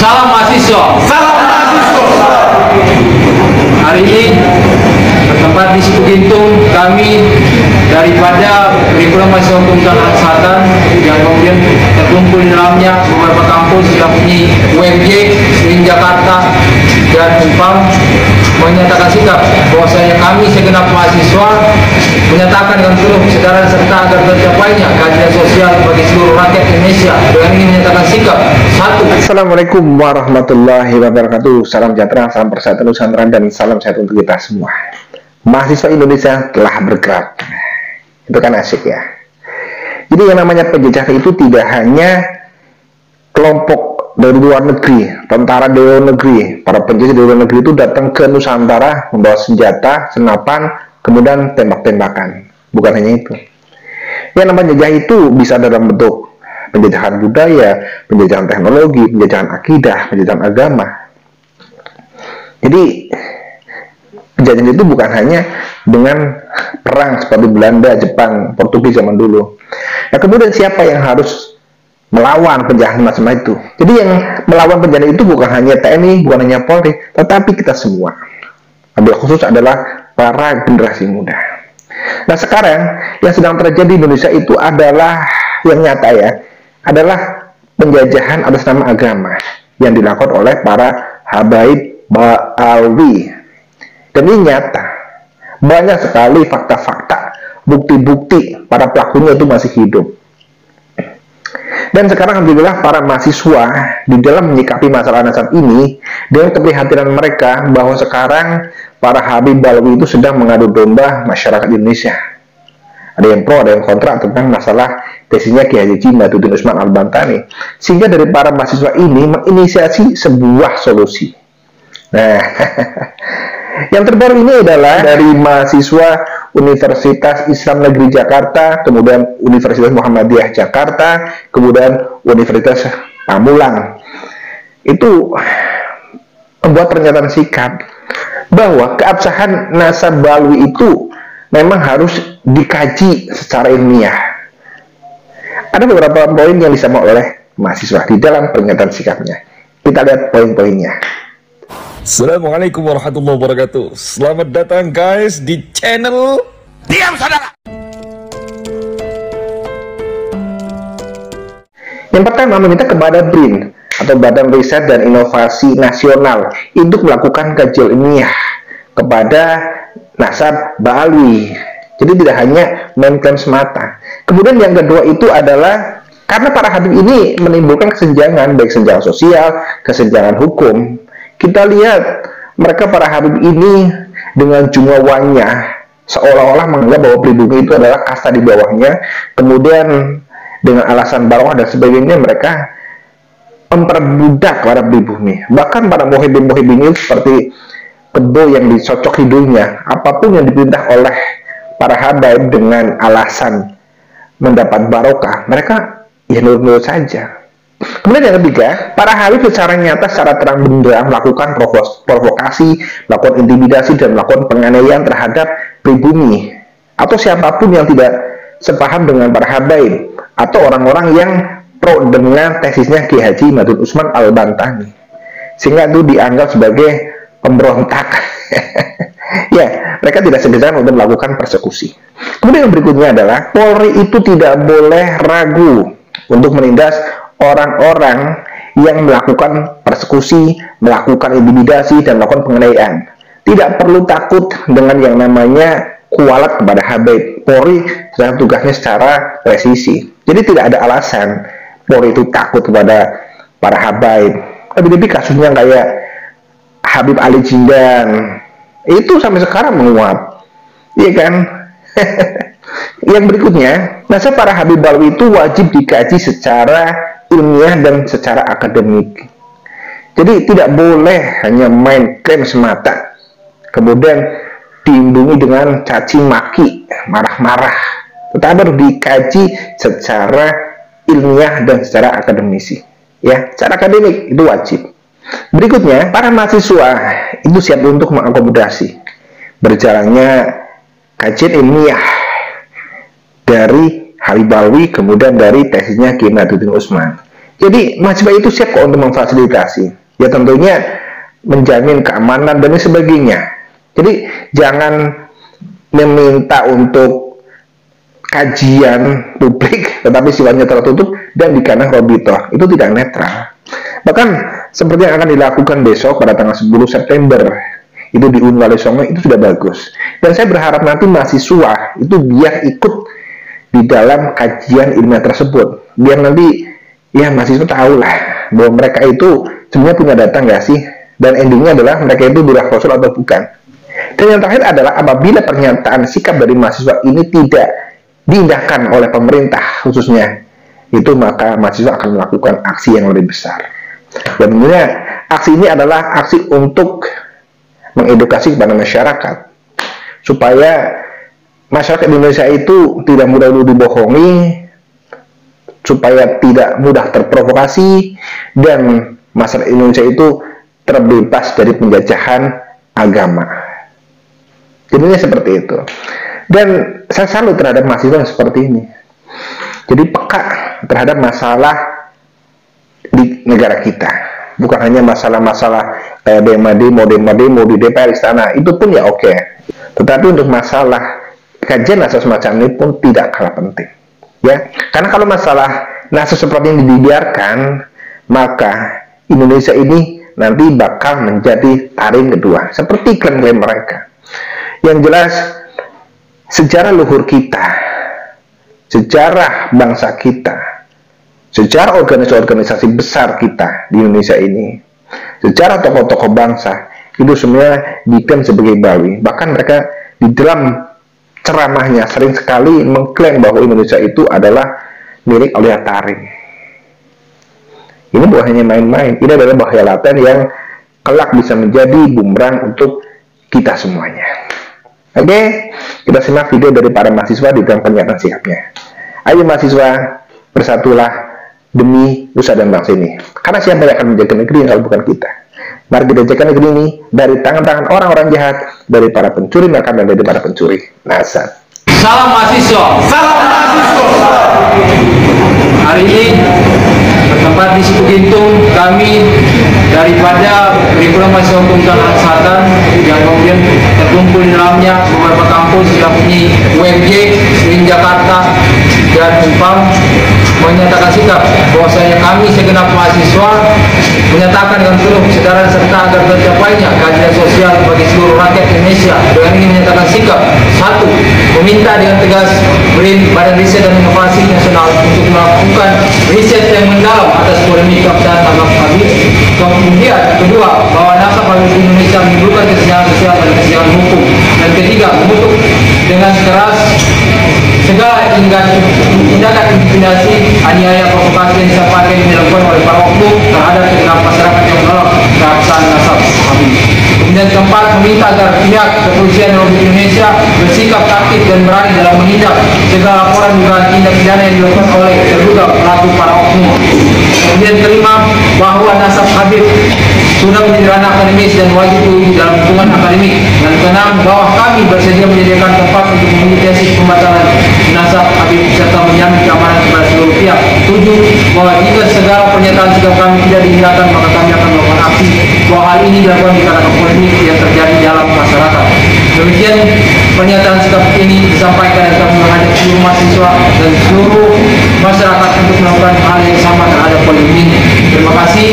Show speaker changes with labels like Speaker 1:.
Speaker 1: Salam mahasiswa.
Speaker 2: Salam mahasiswa.
Speaker 1: Hari ini bertempat di Situ Gintung, kami daripada Perhimpunan Mahasiswa Kementerian Kesehatan yang kemudian terkumpul di dalamnya beberapa kampus yang punya UMJ, SNIN Jakarta dan Unpam, menyatakan sikap bahwasanya kami segenap mahasiswa menyatakan dengan seluruh kesadaran serta agar tercapainya keadilan sosial bagi seluruh rakyat Indonesia. Dengan ini menyatakan sikap. Satu.
Speaker 3: Assalamualaikum warahmatullahi wabarakatuh. Salam sejahtera, salam persatuan Nusantara, dan salam sehat untuk kita semua. Mahasiswa Indonesia telah bergerak. Itu kan asik ya. Jadi yang namanya penjajah itu tidak hanya kelompok dari luar negeri, tentara dari luar negeri, para penjajah dari luar negeri itu datang ke Nusantara membawa senjata, senapan, kemudian tembak-tembakan. Bukan hanya itu. Yang namanya penjajah itu bisa dalam bentuk penjajahan budaya, penjajahan teknologi, penjajahan akidah, penjajahan agama. Jadi penjajahan itu bukan hanya dengan perang seperti Belanda, Jepang, Portugis zaman dulu. Nah, kemudian siapa yang harus melawan penjajahan macam itu? Jadi yang melawan penjajahan itu bukan hanya TNI, bukan hanya Polri, tetapi kita semua. Ambil khusus adalah para generasi muda. Nah, sekarang yang sedang terjadi di Indonesia itu adalah yang nyata ya, adalah penjajahan atas nama agama yang dilakukan oleh para habaib Ba'alwi. Dan ini nyata. Banyak sekali fakta-fakta, bukti-bukti para pelakunya itu masih hidup. Dan sekarang alhamdulillah para mahasiswa di dalam menyikapi masalah ini dengan keprihatinan mereka bahwa sekarang para habib Ba'alwi itu sedang mengadu domba masyarakat Indonesia. Ada yang pro, ada yang kontra tentang masalah tesisnya Kiai Haji Madudin Usman Al-Bantani. Sehingga dari para mahasiswa ini menginisiasi sebuah solusi. Nah, yang terbaru ini adalah dari mahasiswa Universitas Islam Negeri Jakarta, kemudian Universitas Muhammadiyah Jakarta, kemudian Universitas Pamulang. Itu membuat pernyataan sikap bahwa keabsahan nasab Ba'alwi itu memang harus dikaji secara ilmiah. Ada beberapa poin yang disampaikan oleh mahasiswa di dalam pernyataan sikapnya. Kita lihat poin-poinnya.
Speaker 4: Assalamualaikum warahmatullahi wabarakatuh. Selamat datang guys di channel
Speaker 2: Diam saudara.
Speaker 3: Yang pertama, meminta kepada BRIN atau Badan Riset dan Inovasi Nasional untuk melakukan kajian ilmiah kepada nasab Ba'alwi. Jadi tidak hanya mengklaim semata. Kemudian yang kedua itu adalah karena para habib ini menimbulkan kesenjangan, baik kesenjangan sosial, kesenjangan hukum. Kita lihat mereka para habib ini dengan jumlahnya seolah-olah menganggap bahwa pribumi itu adalah kasta di bawahnya. Kemudian dengan alasan barokah dan sebagainya mereka memperbudak para pribumi. Bahkan para muhibin ini seperti kebo yang dicocok hidungnya, apapun yang diperintah oleh para habaib dengan alasan mendapat barokah, mereka ya nurut-nurut saja. Kemudian yang ketiga, para habib secara nyata, secara terang benderang melakukan provokasi, melakukan intimidasi, dan melakukan penganiayaan terhadap pribumi atau siapapun yang tidak sepaham dengan para habaib atau orang-orang yang pro dengan tesisnya Kiai Haji Madudin Usman Al-Bantani, sehingga itu dianggap sebagai pemberontak. Ya, mereka tidak segan untuk melakukan persekusi. Kemudian yang berikutnya adalah Polri itu tidak boleh ragu untuk menindas orang-orang yang melakukan persekusi, melakukan intimidasi, dan melakukan penganiayaan. Tidak perlu takut dengan yang namanya kualat kepada habaib. Polri sedang tugasnya secara presisi. Jadi tidak ada alasan Polri itu takut kepada para habaib. Lebih-lebih kasusnya kayak Habib Ali Jindan itu sampai sekarang menguap, iya kan? Yang berikutnya, nasab para habib Ba'alwi itu wajib dikaji secara ilmiah dan secara akademik. Jadi tidak boleh hanya main klaim semata, kemudian diimbangi dengan caci maki, marah-marah. Tetapi harus dikaji secara ilmiah dan secara akademisi. Ya, secara akademik itu wajib. Berikutnya, para mahasiswa itu siap untuk mengakomodasi berjalannya kajian ilmiah dari Habib Ba'alwi, kemudian dari tesisnya Kiai Madudin Usman. Jadi mahasiswa itu siap kok untuk memfasilitasi. Ya tentunya menjamin keamanan dan sebagainya. Jadi jangan meminta untuk kajian publik tetapi sifatnya tertutup dan dikarenakan auditor. Itu tidak netral. Bahkan seperti yang akan dilakukan besok pada tanggal 10 September itu di Unwale Songo itu sudah bagus. Dan saya berharap nanti mahasiswa itu biar ikut di dalam kajian ilmiah tersebut. Biar nanti ya mahasiswa tahu lah bahwa mereka itu sebenarnya punya data nggak sih, dan endingnya adalah mereka itu durah rasul atau bukan. Dan yang terakhir adalah apabila pernyataan sikap dari mahasiswa ini tidak diindahkan oleh pemerintah khususnya, itu maka mahasiswa akan melakukan aksi yang lebih besar. Dan tentunya aksi ini adalah aksi untuk mengedukasi kepada masyarakat supaya masyarakat Indonesia itu tidak mudah dibohongi, supaya tidak mudah terprovokasi, dan masyarakat Indonesia itu terbebas dari penjajahan agama. Jadinya seperti itu. Dan saya salut terhadap mahasiswa yang seperti ini. Jadi peka terhadap masalah di negara kita. Bukan hanya masalah-masalah kayak demo di DPR istana, itu pun ya oke. Tetapi untuk masalah kajian asas semacam ini pun tidak kalah penting. Ya, karena kalau masalah nasus seperti ini dibiarkan, maka Indonesia ini nanti bakal menjadi taring kedua, seperti klaim-klaim mereka. Yang jelas, sejarah luhur kita, sejarah bangsa kita, sejarah organisasi-organisasi besar kita di Indonesia ini, sejarah tokoh-tokoh bangsa, itu semuanya diklaim sebagai Bali. Bahkan mereka di dalam ceramahnya sering sekali mengklaim bahwa Indonesia itu adalah milik Olia Taring. Ini bukan hanya main-main, ini adalah bahaya laten yang kelak bisa menjadi bumerang untuk kita semuanya. Oke, kita simak video dari para mahasiswa di dalam pernyataan sikapnya. Ayo mahasiswa, bersatulah demi nusa dan bangsa ini. Karena siapa yang akan menjaga negeri kalau bukan kita? Mari kita jaga negeri ini dari tangan-tangan orang-orang jahat, dari para pencuri makan dan dari para pencuri nasab.
Speaker 1: Salam mahasiswa.
Speaker 2: Salam mahasiswa.
Speaker 1: Hari ini bertempat di Situ Gintung, kami daripada Perhimpunan Mahasiswa Hukum dan Kesehatan yang kemudian terkumpul di dalamnya beberapa kampus yang punya UMJ, UIN Jakarta dan UNPAM, menyatakan sikap bahwasanya kami segenap mahasiswa menyatakan dengan penuh kesadaran serta agar tercapainya keadilan sosial bagi seluruh rakyat Indonesia. Dengan ini menyatakan sikap: 1. Meminta dengan tegas BRIN, Badan Riset dan Inovasi Nasional, untuk melakukan riset yang mendalam atas polemik keabsahan nasab Habib. Kemudian kedua, bahwa nasab Habib di Indonesia menimbulkan kesenjangan sosial dan kesenjangan hukum. Dan ketiga, mengutuk dengan keras segala tindakan intimidasi, aniaya, provokasi yang disampaikan yang dilakukan oleh para oknum terhadap segenap masyarakat yang menolak keabsahan nasab Habib. Kemudian keempat, meminta agar pihak kepolisian Republik Indonesia bersikap aktif dan berani dalam menindak segala laporan dugaan tindak pidana yang dilakukan oleh terduga pelaku para oknum. Kemudian kelima, bahwa nasab Habib sudah menjadi ranah akademis dan wajib diuji dalam lingkungan akademik. Dan keenam, bahwa kami bersedia menyediakan tempat untuk menguji tesis pembatalan nasab Habib serta menjamin keamanan kepada seluruh pihak. 7. Bahwa jika segala pernyataan sikap kami tidak dihindarkan, maka kami akan melakukan aksi. Bahwa hal ini dilakukan dikarenakan polemik yang terjadi dalam masyarakat. Demikian pernyataan sikap ini disampaikan dan kami mengajak seluruh mahasiswa dan seluruh masyarakat untuk melakukan hal yang sama terhadap polemik ini. Terima kasih.